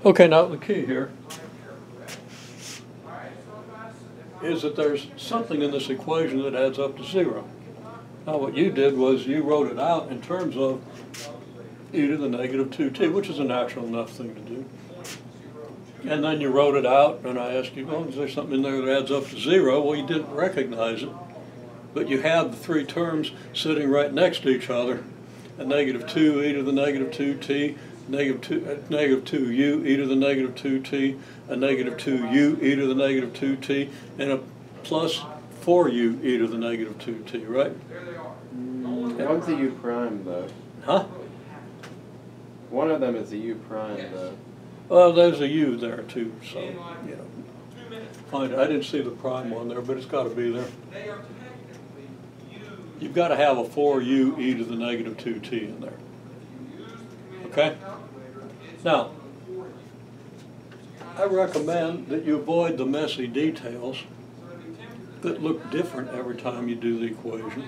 Okay, now the key here is that there's something in this equation that adds up to 0. Now what you did was you wrote it out in terms of e to the negative 2t, which is a natural enough thing to do. And then you wrote it out, and I asked you, well, is there something in there that adds up to 0? Well, you didn't recognize it, but you have the three terms sitting right next to each other. A negative 2 e to the negative 2t, negative 2u e to the negative 2t, a negative 2u e to the negative 2t, and a plus 4u e to the negative 2t, right? One's a u prime, though. Huh? One of them is a u prime, though. Well, there's a u there, too, so, you know. Fine, I didn't see the prime one there, but it's got to be there. You've got to have a 4u e to the negative 2t in there. Okay? Now, I recommend that you avoid the messy details that look different every time you do the equation.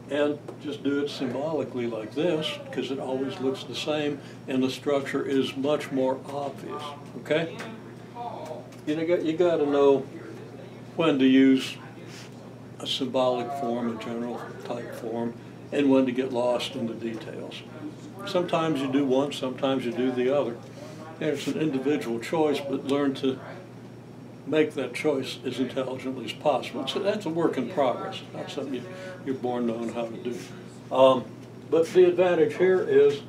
And just do it symbolically like this, because it always looks the same, and the structure is much more obvious. Okay? You got to know when to use a symbolic form, a general type form, and when to get lost in the details. Sometimes you do one, sometimes you do the other. And it's an individual choice, but learn to make that choice as intelligently as possible. So that's a work in progress, not something you're born knowing how to do. But the advantage here is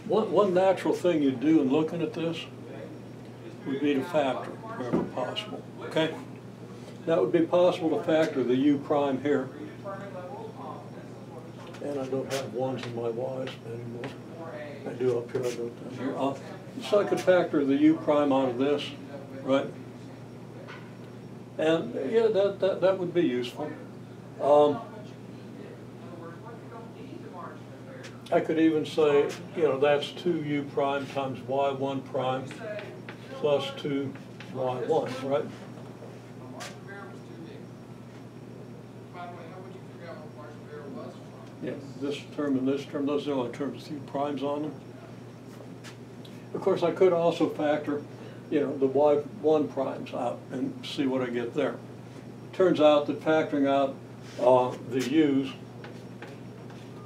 one natural thing you do in looking at this would be to factor wherever possible. Okay? That would be possible to factor the u prime here. And I don't have ones in my y's anymore. I do up here, I don't down here. So I could factor the u prime out of this, right? And yeah, that would be useful. I could even say, you know, that's 2u prime times y1 prime plus 2y1, right? Yeah, this term and this term, those are the only terms with u primes on them. Of course, I could also factor, you know, the y1 primes out and see what I get there. Turns out that factoring out the u's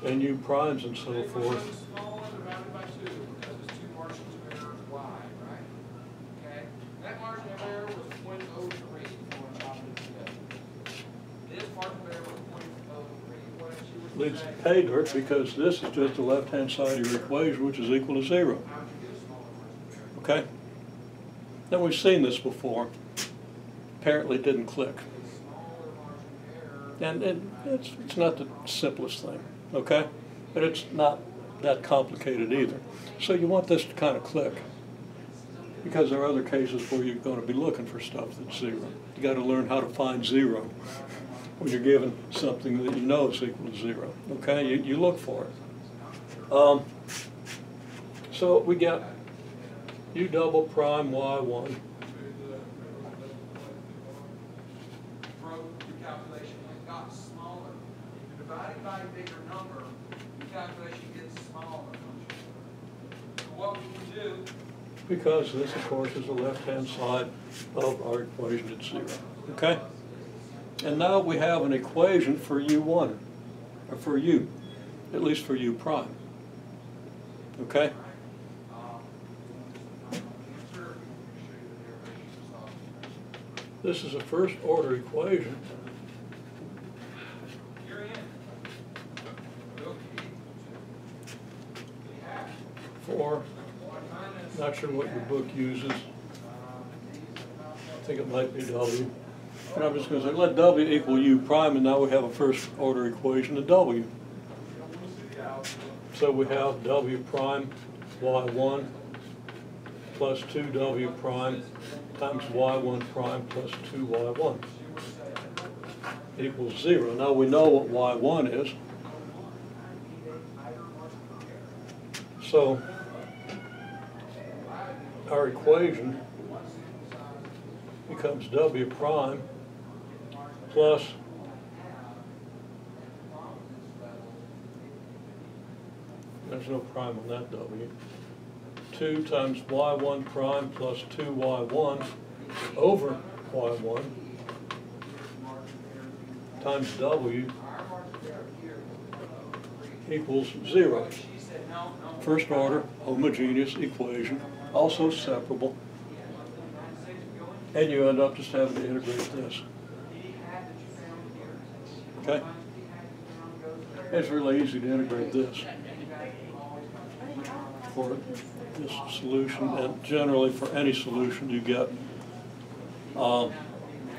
and u primes and so forth leads to pay dirt, because this is just the left-hand side of your equation, which is equal to 0. Okay? Now we've seen this before. Apparently it didn't click. And it's not the simplest thing, okay? But it's not that complicated either. So you want this to kind of click, because there are other cases where you're going to be looking for stuff that's 0. You got to learn how to find 0 when you're given something that you know is equal to 0. Okay, you look for it. So we get u double prime y1 because this, of course, is the left-hand side of our equation at 0. Okay? And now we have an equation for u1, or for u, at least for u prime. Okay? This is a first-order equation for, not sure what your book uses. I think it might be W. And I'm just going to say, let W equal u prime, and now we have a first-order equation of W. So we have W prime y1 plus 2W prime times y1 prime plus 2y1 equals 0. Now we know what y1 is. So our equation becomes W prime plus there's no prime on that W. 2 times y1 prime plus 2y1 over y1 times W equals 0. First order homogeneous equation, also separable, and you end up just having to integrate this. Okay? It's really easy to integrate this for this solution, and generally for any solution you get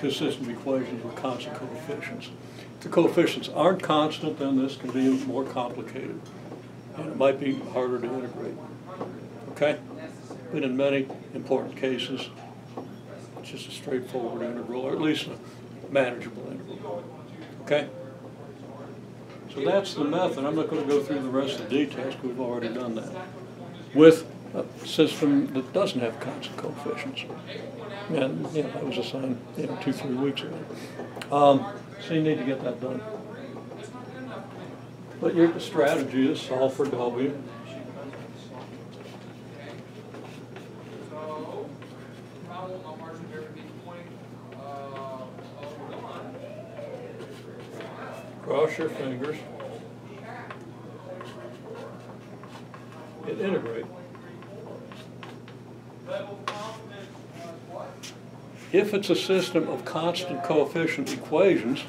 consistent equations with constant coefficients. If the coefficients aren't constant, then this can be more complicated, and it might be harder to integrate. Okay? But in many important cases, it's just a straightforward integral, or at least a manageable integral. Okay? So that's the method. I'm not going to go through the rest of the details because we've already done that. With a system that doesn't have constant coefficients. And that was assigned 2-3 weeks ago. So you need to get that done. But your strategy is solve for W. Cross your fingers and integrate. If it's a system of constant coefficient equations,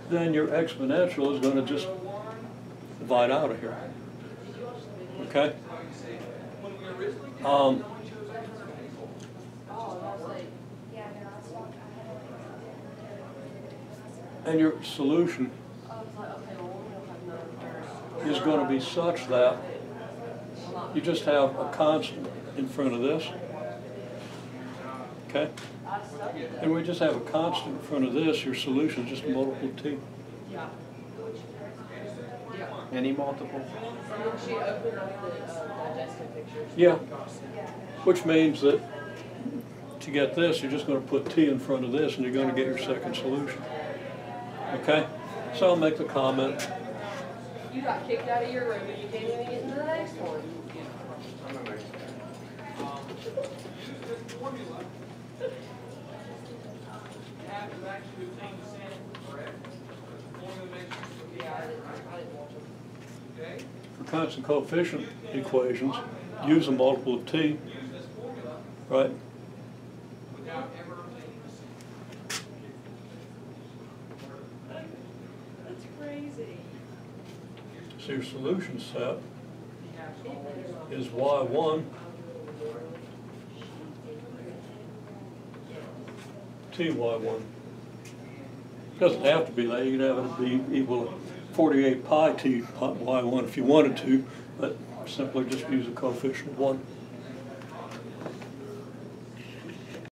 then your exponential is going to just divide out of here. Okay? And your solution is going to be such that you just have a constant in front of this. Okay? And we just have a constant in front of this, your solution is just a multiple of t. Any multiple? Yeah. Which means that to get this, you're just going to put t in front of this and you're going to get your second solution. Okay? So I'll make the comment. You got kicked out of your room and you can't even get into the next one. For constant coefficient equations, use a multiple of t, right? That's crazy. So your solution set is y1 ty1. Doesn't have to be that. You can have it be equal to 48 pi t y1 if you wanted to, but simply just use a coefficient of 1.